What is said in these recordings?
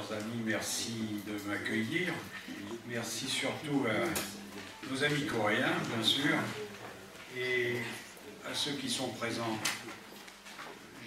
Amis, merci de m'accueillir. Merci surtout à nos amis coréens, bien sûr, et à ceux qui sont présents.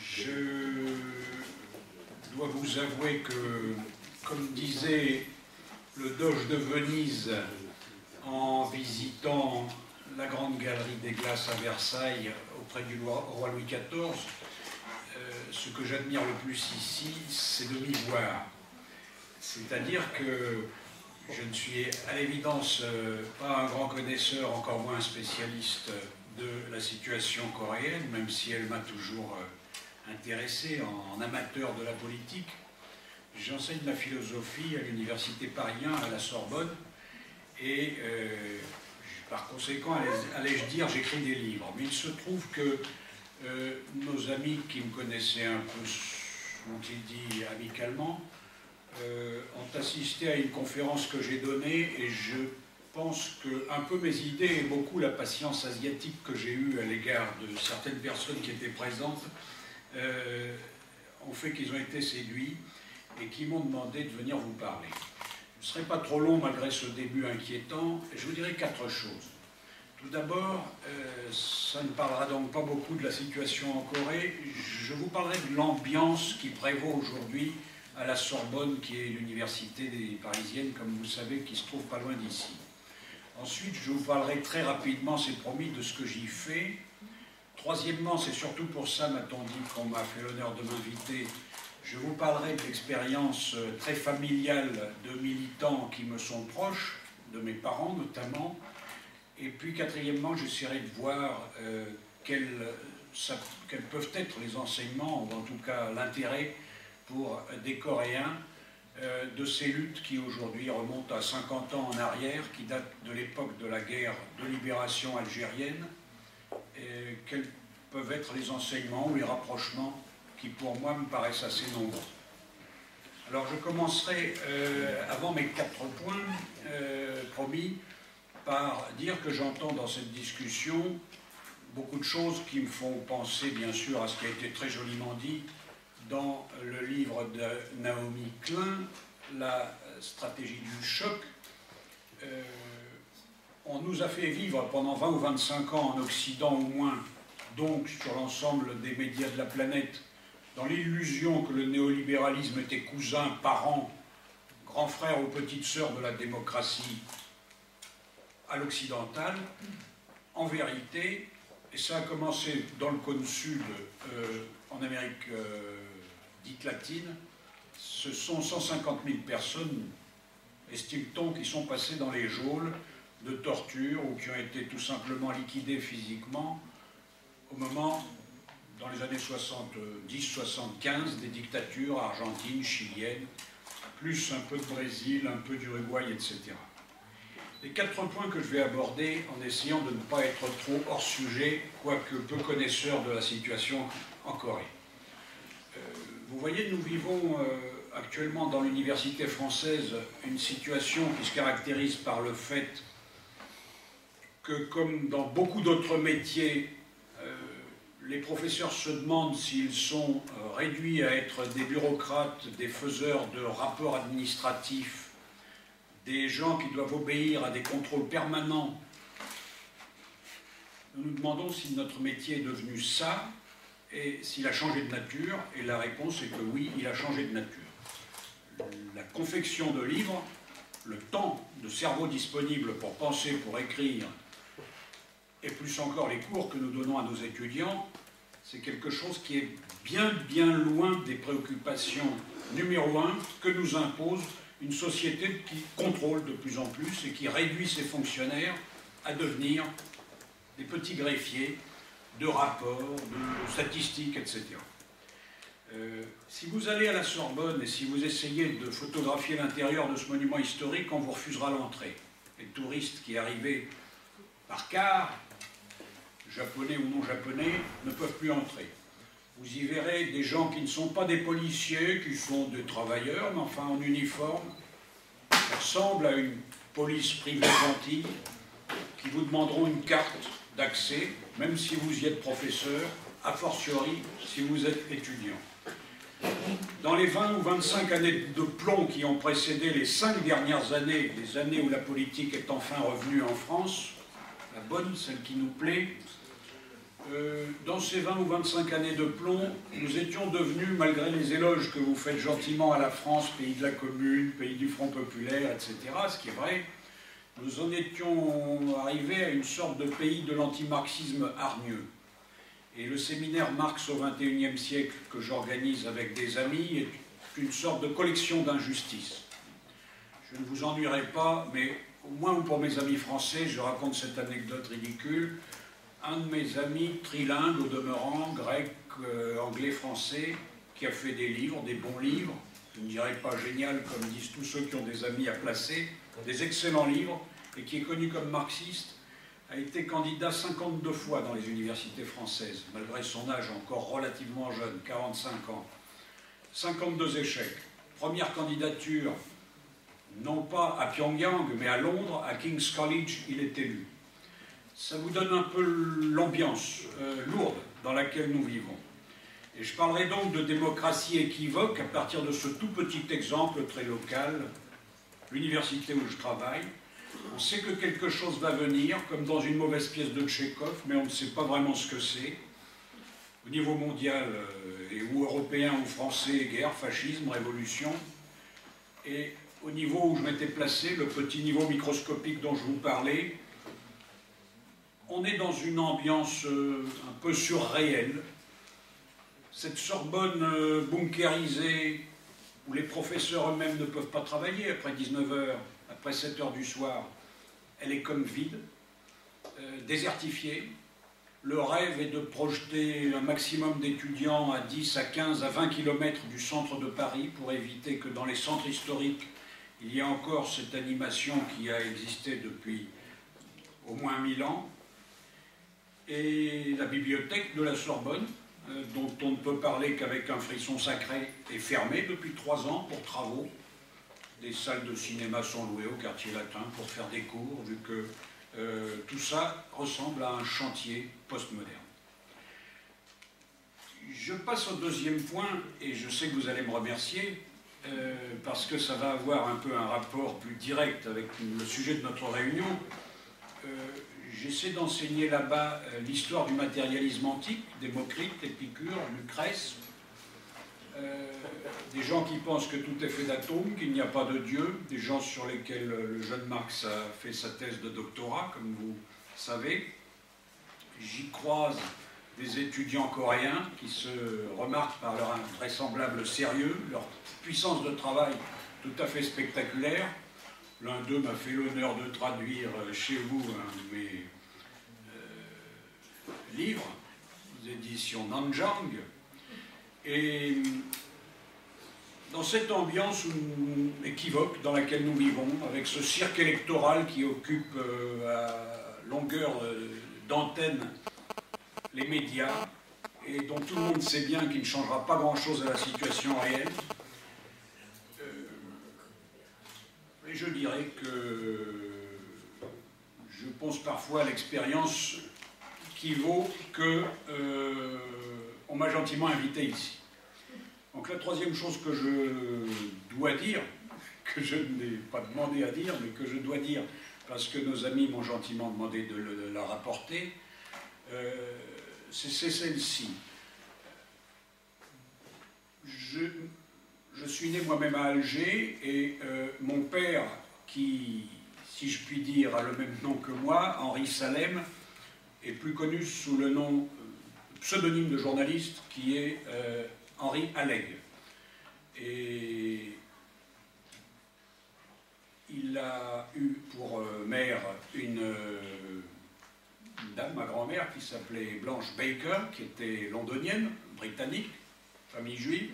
Je dois vous avouer que, comme disait le Doge de Venise en visitant la grande galerie des glaces à Versailles auprès du roi Louis XIV, ce que j'admire le plus ici, c'est de m'y voir. C'est-à-dire que je ne suis à l'évidence pas un grand connaisseur, encore moins un spécialiste de la situation coréenne, même si elle m'a toujours intéressé en amateur de la politique. J'enseigne la philosophie à l'université Paris 1 à la Sorbonne et par conséquent, allais-je dire, j'écris des livres. Mais il se trouve que nos amis qui me connaissaient un peu, m'ont-ils dit amicalement, ont assisté à une conférence que j'ai donnée et je pense que un peu mes idées et beaucoup la patience asiatique que j'ai eue à l'égard de certaines personnes qui étaient présentes ont fait qu'ils ont été séduits et qui m'ont demandé de venir vous parler. Je ne serai pas trop long malgré ce début inquiétant. Je vous dirai 4 choses. Tout d'abord, ça ne parlera donc pas beaucoup de la situation en Corée. Je vous parlerai de l'ambiance qui prévaut aujourd'hui à la Sorbonne, qui est l'université parisienne, comme vous savez, qui se trouve pas loin d'ici. Ensuite, je vous parlerai très rapidement, c'est promis, de ce que j'y fais. Troisièmement, c'est surtout pour ça, m'a-t-on dit, qu'on m'a fait l'honneur de m'inviter, je vous parlerai de l'expérience très familiale de militants qui me sont proches, de mes parents notamment. Et puis, quatrièmement, j'essaierai de voir quels peuvent être les enseignements, ou en tout cas l'intérêt pour des Coréens de ces luttes qui aujourd'hui remontent à 50 ans en arrière, qui datent de l'époque de la guerre de libération algérienne, et quels peuvent être les enseignements ou les rapprochements qui pour moi me paraissent assez nombreux. Alors je commencerai, avant mes 4 points promis, par dire que j'entends dans cette discussion beaucoup de choses qui me font penser bien sûr à ce qui a été très joliment dit dans le livre de Naomi Klein, La stratégie du choc. On nous a fait vivre pendant 20 ou 25 ans en Occident au moins, donc sur l'ensemble des médias de la planète, dans l'illusion que le néolibéralisme était cousin, parent, grand frère ou petite sœur de la démocratie à l'occidental. En vérité, et ça a commencé dans le cône sud, en Amérique dite latine, ce sont 150 000 personnes, estime-t-on, qui sont passées dans les geôles de torture ou qui ont été tout simplement liquidées physiquement au moment, dans les années 70-75, des dictatures argentines, chiliennes, plus un peu de Brésil, un peu d'Uruguay, etc. Les 4 points que je vais aborder en essayant de ne pas être trop hors sujet, quoique peu connaisseur de la situation en Corée. Vous voyez, nous vivons actuellement dans l'université française une situation qui se caractérise par le fait que, comme dans beaucoup d'autres métiers, les professeurs se demandent s'ils sont réduits à être des bureaucrates, des faiseurs de rapports administratifs, des gens qui doivent obéir à des contrôles permanents. Nous nous demandons si notre métier est devenu ça, et s'il a changé de nature, et la réponse est que oui, il a changé de nature. La confection de livres, le temps de cerveau disponible pour penser, pour écrire, et plus encore les cours que nous donnons à nos étudiants, c'est quelque chose qui est bien, bien loin des préoccupations numéro 1 que nous impose une société qui contrôle de plus en plus et qui réduit ses fonctionnaires à devenir des petits greffiers de rapports, de statistiques, etc. Si vous allez à la Sorbonne et si vous essayez de photographier l'intérieur de ce monument historique, on vous refusera l'entrée. Les touristes qui arrivaient par car, japonais ou non japonais, ne peuvent plus entrer. Vous y verrez des gens qui ne sont pas des policiers, qui sont des travailleurs, mais enfin en uniforme, qui ressemblent à une police privée gentille, qui vous demanderont une carte d'accès, même si vous y êtes professeur, a fortiori si vous êtes étudiant. Dans les 20 ou 25 années de plomb qui ont précédé les 5 dernières années, les années où la politique est enfin revenue en France, la bonne, celle qui nous plaît, dans ces 20 ou 25 années de plomb, nous étions devenus, malgré les éloges que vous faites gentiment à la France, pays de la Commune, pays du Front Populaire, etc., ce qui est vrai, nous en étions arrivés à une sorte de pays de l'antimarxisme hargneux. Et le séminaire Marx au XXIe siècle que j'organise avec des amis est une sorte de collection d'injustices. Je ne vous ennuierai pas, mais au moins pour mes amis français, je raconte cette anecdote ridicule. Un de mes amis trilingue au demeurant, grec, anglais, français, qui a fait des livres, des bons livres, je ne dirais pas génial comme disent tous ceux qui ont des amis à placer, des excellents livres, et qui est connu comme marxiste, a été candidat 52 fois dans les universités françaises, malgré son âge encore relativement jeune, 45 ans. 52 échecs. Première candidature, non pas à Pyongyang, mais à Londres, à King's College, il est élu. Ça vous donne un peu l'ambiance lourde dans laquelle nous vivons. Et je parlerai donc de démocratie équivoque à partir de ce tout petit exemple très local, l'université où je travaille. On sait que quelque chose va venir, comme dans une mauvaise pièce de Tchekhov, mais on ne sait pas vraiment ce que c'est. Au niveau mondial, et ou européen ou français, guerre, fascisme, révolution. Et au niveau où je m'étais placé, le petit niveau microscopique dont je vous parlais, on est dans une ambiance un peu surréelle. Cette Sorbonne bunkérisée, où les professeurs eux-mêmes ne peuvent pas travailler après 19 h, après 7 h du soir, elle est comme vide, désertifiée. Le rêve est de projeter un maximum d'étudiants à 10, à 15, à 20 km du centre de Paris pour éviter que dans les centres historiques, il y ait encore cette animation qui a existé depuis au moins 1000 ans. Et la bibliothèque de la Sorbonne, dont on ne peut parler qu'avec un frisson sacré, est fermée depuis 3 ans pour travaux. Des salles de cinéma sont louées au quartier latin pour faire des cours, vu que tout ça ressemble à un chantier postmoderne. Je passe au deuxième point, et je sais que vous allez me remercier, parce que ça va avoir un peu un rapport plus direct avec le sujet de notre réunion. J'essaie d'enseigner là-bas l'histoire du matérialisme antique, Démocrite, Épicure, Lucrèce, des gens qui pensent que tout est fait d'atomes, qu'il n'y a pas de Dieu, des gens sur lesquels le jeune Marx a fait sa thèse de doctorat, comme vous savez. J'y croise des étudiants coréens qui se remarquent par leur invraisemblable sérieux, leur puissance de travail tout à fait spectaculaire. L'un d'eux m'a fait l'honneur de traduire chez vous un de mes livres, aux éditions Nanjang. Et dans cette ambiance équivoque dans laquelle nous vivons, avec ce cirque électoral qui occupe à longueur d'antenne les médias, et dont tout le monde sait bien qu'il ne changera pas grand-chose à la situation réelle, et je dirais que je pense parfois à l'expérience qui vaut que on m'a gentiment invité ici. Donc la troisième chose que je dois dire, que je n'ai pas demandé à dire, mais que je dois dire parce que nos amis m'ont gentiment demandé de la rapporter, c'est celle-ci. Je suis né moi-même à Alger et mon père, qui, si je puis dire, a le même nom que moi, Henri Salem, est plus connu sous le nom pseudonyme de journaliste qui est Henri Alleg. Et il a eu pour mère une dame, ma grand-mère, qui s'appelait Blanche Baker, qui était londonienne, britannique, famille juive,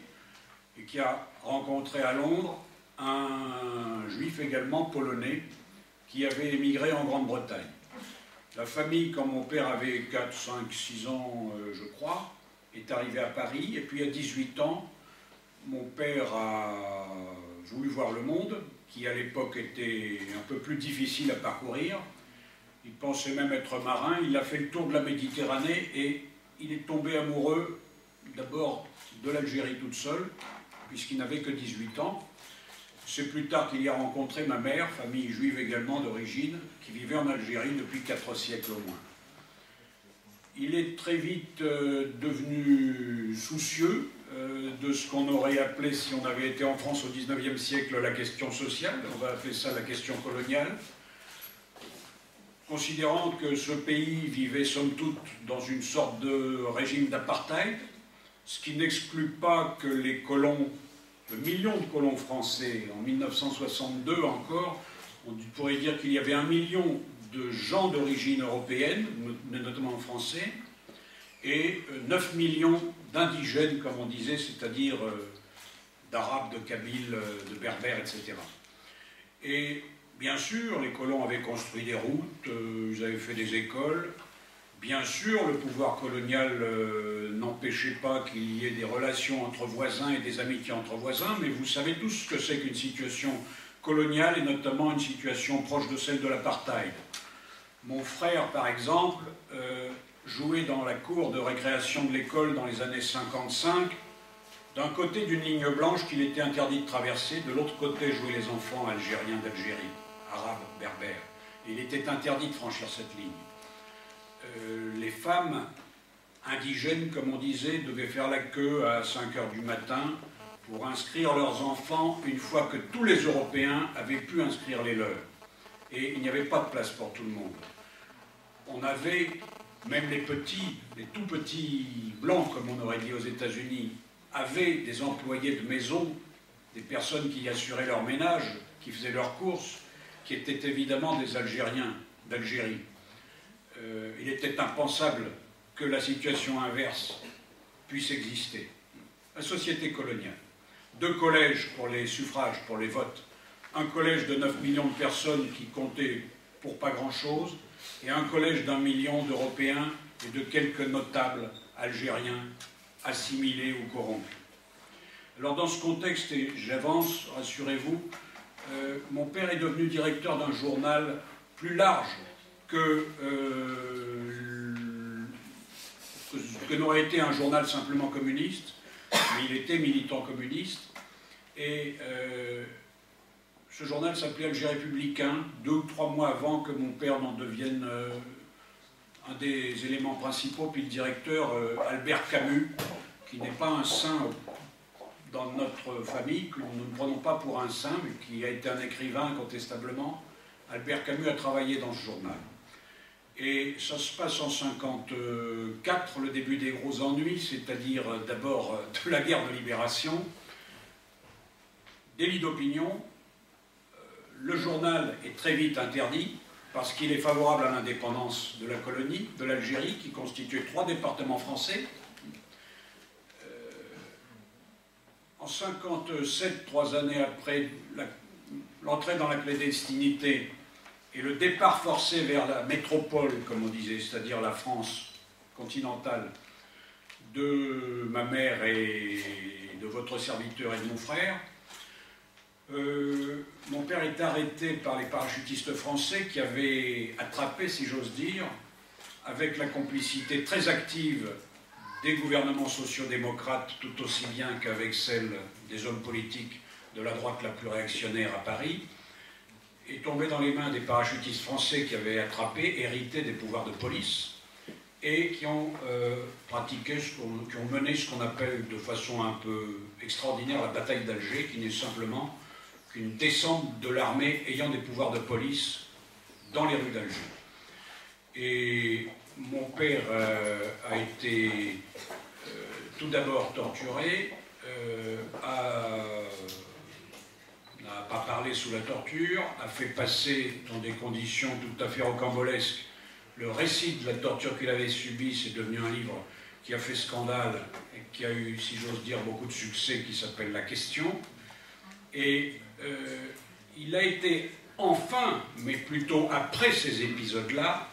et qui a rencontré à Londres un juif également polonais qui avait émigré en Grande-Bretagne. La famille, quand mon père avait 4, 5, 6 ans, je crois, est arrivée à Paris, et puis à 18 ans, mon père a voulu voir le monde, qui à l'époque était un peu plus difficile à parcourir. Il pensait même être marin, il a fait le tour de la Méditerranée et il est tombé amoureux d'abord de l'Algérie toute seule, puisqu'il n'avait que 18 ans. C'est plus tard qu'il y a rencontré ma mère, famille juive également d'origine, qui vivait en Algérie depuis 4 siècles au moins. Il est très vite devenu soucieux de ce qu'on aurait appelé, si on avait été en France au XIXe siècle, la question sociale, on va appeler ça la question coloniale, considérant que ce pays vivait somme toute dans une sorte de régime d'apartheid, ce qui n'exclut pas que les colons, le million de colons français, en 1962 encore, on pourrait dire qu'il y avait 1 million de gens d'origine européenne, notamment français, et 9 millions d'indigènes, comme on disait, c'est-à-dire d'Arabes, de Kabyles, de Berbères, etc. Et bien sûr, les colons avaient construit des routes, ils avaient fait des écoles. Bien sûr, le pouvoir colonial n'empêchait pas qu'il y ait des relations entre voisins et des amitiés entre voisins, mais vous savez tous ce que c'est qu'une situation coloniale, et notamment une situation proche de celle de l'apartheid. Mon frère, par exemple, jouait dans la cour de récréation de l'école dans les années 55, d'un côté d'une ligne blanche qu'il était interdit de traverser, de l'autre côté jouaient les enfants algériens d'Algérie, arabes, berbères. Et il était interdit de franchir cette ligne. Les femmes indigènes, comme on disait, devaient faire la queue à 5 h du matin pour inscrire leurs enfants une fois que tous les Européens avaient pu inscrire les leurs. Et il n'y avait pas de place pour tout le monde. On avait, même les petits, les tout petits blancs, comme on aurait dit aux États-Unis, avaient des employés de maison, des personnes qui assuraient leur ménage, qui faisaient leurs courses, qui étaient évidemment des Algériens d'Algérie. Il était impensable que la situation inverse puisse exister. La société coloniale. 2 collèges pour les suffrages, pour les votes. Un collège de 9 millions de personnes qui comptait pour pas grand-chose, et un collège d'1 million d'Européens et de quelques notables algériens assimilés ou corrompus. Alors dans ce contexte, et j'avance, rassurez-vous, mon père est devenu directeur d'un journal plus large que n'aurait été un journal simplement communiste, mais il était militant communiste, et ce journal s'appelait Alger Républicain, 2 ou 3 mois avant que mon père n'en devienne un des éléments principaux, puis le directeur Albert Camus, qui n'est pas un saint dans notre famille, que nous ne prenons pas pour un saint, mais qui a été un écrivain incontestablement. Albert Camus a travaillé dans ce journal. Et ça se passe en 1954, le début des gros ennuis, c'est-à-dire d'abord de la guerre de libération, délit d'opinion. Le journal est très vite interdit parce qu'il est favorable à l'indépendance de la colonie, de l'Algérie, qui constituait 3 départements français. En 1957, 3 années après l'entrée dans la clandestinité et le départ forcé vers la métropole, comme on disait, c'est-à-dire la France continentale, de ma mère et de votre serviteur et de mon frère, mon père est arrêté par les parachutistes français qui avaient attrapé, si j'ose dire, avec la complicité très active des gouvernements sociaux-démocrates, tout aussi bien qu'avec celle des hommes politiques de la droite la plus réactionnaire à Paris, est tombé dans les mains des parachutistes français qui avaient attrapé, hérité des pouvoirs de police, et qui ont pratiqué, qui ont mené ce qu'on appelle de façon un peu extraordinaire la bataille d'Alger, qui n'est simplement qu'une descente de l'armée ayant des pouvoirs de police dans les rues d'Alger. Et mon père a été tout d'abord torturé, n'a pas parlé sous la torture, a fait passer dans des conditions tout à fait rocambolesques le récit de la torture qu'il avait subie. C'est devenu un livre qui a fait scandale et qui a eu, si j'ose dire, beaucoup de succès, qui s'appelle La Question. Et il a été enfin, mais plutôt après ces épisodes-là,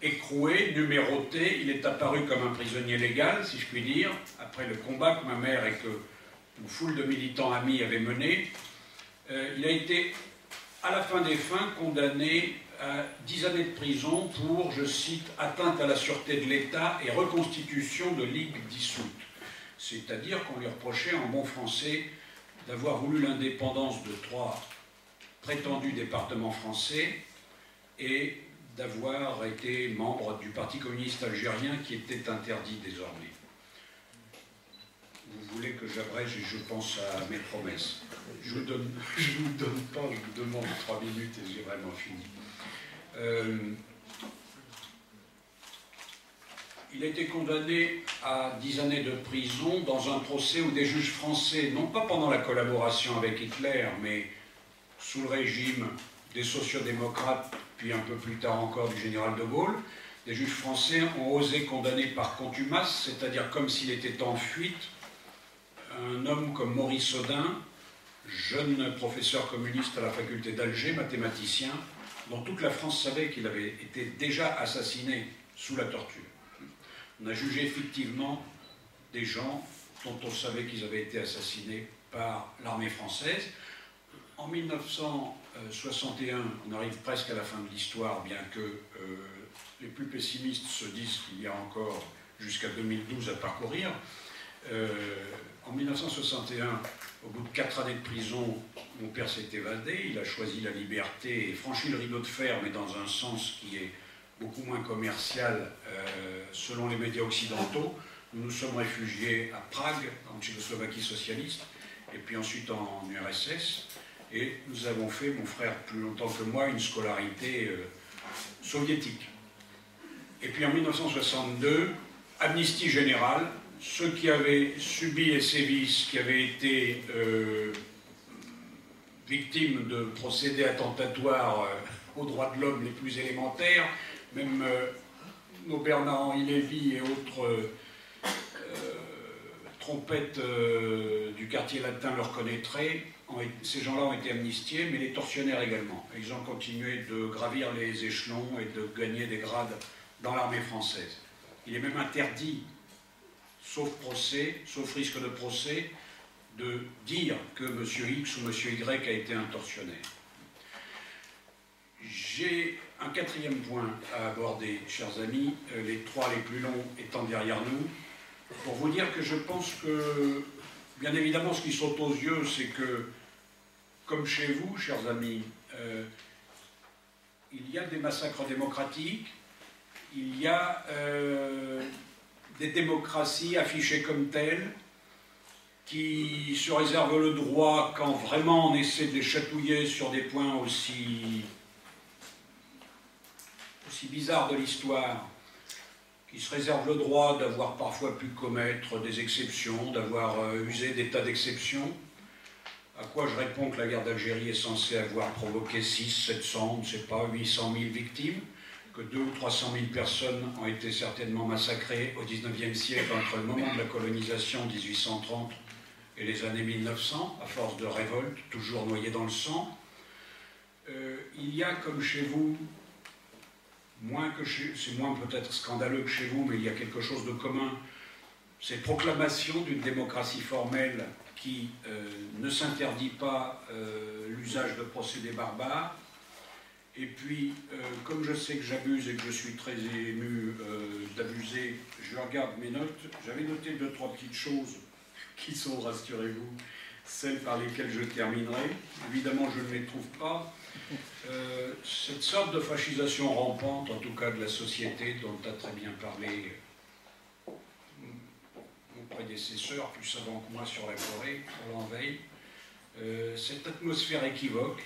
écroué, numéroté. Il est apparu comme un prisonnier légal, si je puis dire, après le combat que ma mère et que une foule de militants amis avaient mené. Il a été, à la fin des fins, condamné à 10 années de prison pour, je cite, atteinte à la sûreté de l'État et reconstitution de ligue dissoute. C'est-à-dire qu'on lui reprochait en bon français d'avoir voulu l'indépendance de 3 prétendus départements français et d'avoir été membre du Parti communiste algérien qui était interdit désormais. Vous voulez que j'abrège et je pense à mes promesses. Je vous donne pas, je vous demande 3 minutes et j'ai vraiment fini. Il a été condamné à 10 années de prison dans un procès où des juges français, non pas pendant la collaboration avec Hitler, mais sous le régime des sociodémocrates, puis un peu plus tard encore du général de Gaulle, des juges français ont osé condamner par contumace, c'est-à-dire comme s'il était en fuite, un homme comme Maurice Audin, jeune professeur communiste à la faculté d'Alger, mathématicien, dont toute la France savait qu'il avait été déjà assassiné sous la torture. On a jugé fictivement des gens dont on savait qu'ils avaient été assassinés par l'armée française. En 1961, on arrive presque à la fin de l'histoire, bien que les plus pessimistes se disent qu'il y a encore jusqu'à 2012 à parcourir. En 1961, au bout de 4 années de prison, mon père s'est évadé, il a choisi la liberté et franchi le rideau de fer, mais dans un sens qui est beaucoup moins commercial selon les médias occidentaux. Nous nous sommes réfugiés à Prague, en Tchécoslovaquie socialiste, et puis ensuite en URSS, et nous avons fait, mon frère plus longtemps que moi, une scolarité soviétique. Et puis en 1962, amnistie générale, ceux qui avaient subi les sévices, qui avaient été victimes de procédés attentatoires aux droits de l'homme les plus élémentaires, même nos Bernard-Henri Lévy et autres trompettes du quartier latin le reconnaîtraient, ces gens-là ont été amnistiés, mais les tortionnaires également. Ils ont continué de gravir les échelons et de gagner des grades dans l'armée française. Il est même interdit, sauf procès, sauf risque de procès, de dire que M. X ou M. Y a été un tortionnaire. J'ai un 4e point à aborder, chers amis, les 3 les plus longs étant derrière nous, pour vous dire que je pense que, bien évidemment, ce qui saute aux yeux, c'est que, comme chez vous, chers amis, il y a des massacres démocratiques, il y a des démocraties affichées comme telles, qui se réservent le droit, quand vraiment on essaie de les chatouiller sur des points aussi bizarres de l'histoire, qui se réservent le droit d'avoir parfois pu commettre des exceptions, d'avoir usé d'états d'exception. À quoi je réponds que la guerre d'Algérie est censée avoir provoqué 600, 700, on ne sait pas, 800 000 victimes, que 200 ou 300 000 personnes ont été certainement massacrées au XIXe siècle entre le moment de la colonisation 1830 et les années 1900, à force de révolte, toujours noyées dans le sang. Il y a, comme chez vous, c'est moins peut-être scandaleux que chez vous, mais il y a quelque chose de commun, ces proclamations d'une démocratie formelle qui ne s'interdit pas l'usage de procédés barbares. Et puis, comme je sais que j'abuse et que je suis très ému d'abuser, je regarde mes notes. J'avais noté 2 ou 3 petites choses qui sont, rassurez-vous, celles par lesquelles je terminerai. Évidemment, je ne les trouve pas. Cette sorte de fascisation rampante, en tout cas de la société, dont a très bien parlé mon prédécesseur, plus savant que moi sur la Corée, Roland Weil, cette atmosphère équivoque,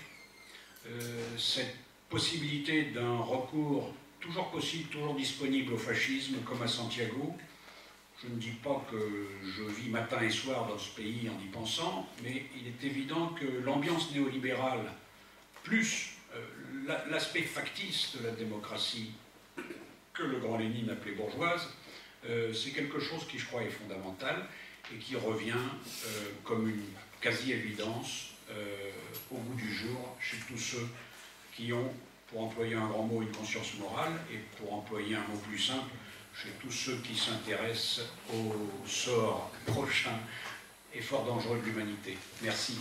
cette possibilité d'un recours toujours possible, toujours disponible au fascisme, comme à Santiago. Je ne dis pas que je vis matin et soir dans ce pays en y pensant, mais il est évident que l'ambiance néolibérale, plus l'aspect factice de la démocratie que le grand Lénine appelait bourgeoise, c'est quelque chose qui, je crois, est fondamental et qui revient comme une quasi-évidence au bout du jour chez tous ceux qui ont, pour employer un grand mot, une conscience morale, et pour employer un mot plus simple, chez tous ceux qui s'intéressent au sort prochain et fort dangereux de l'humanité. Merci.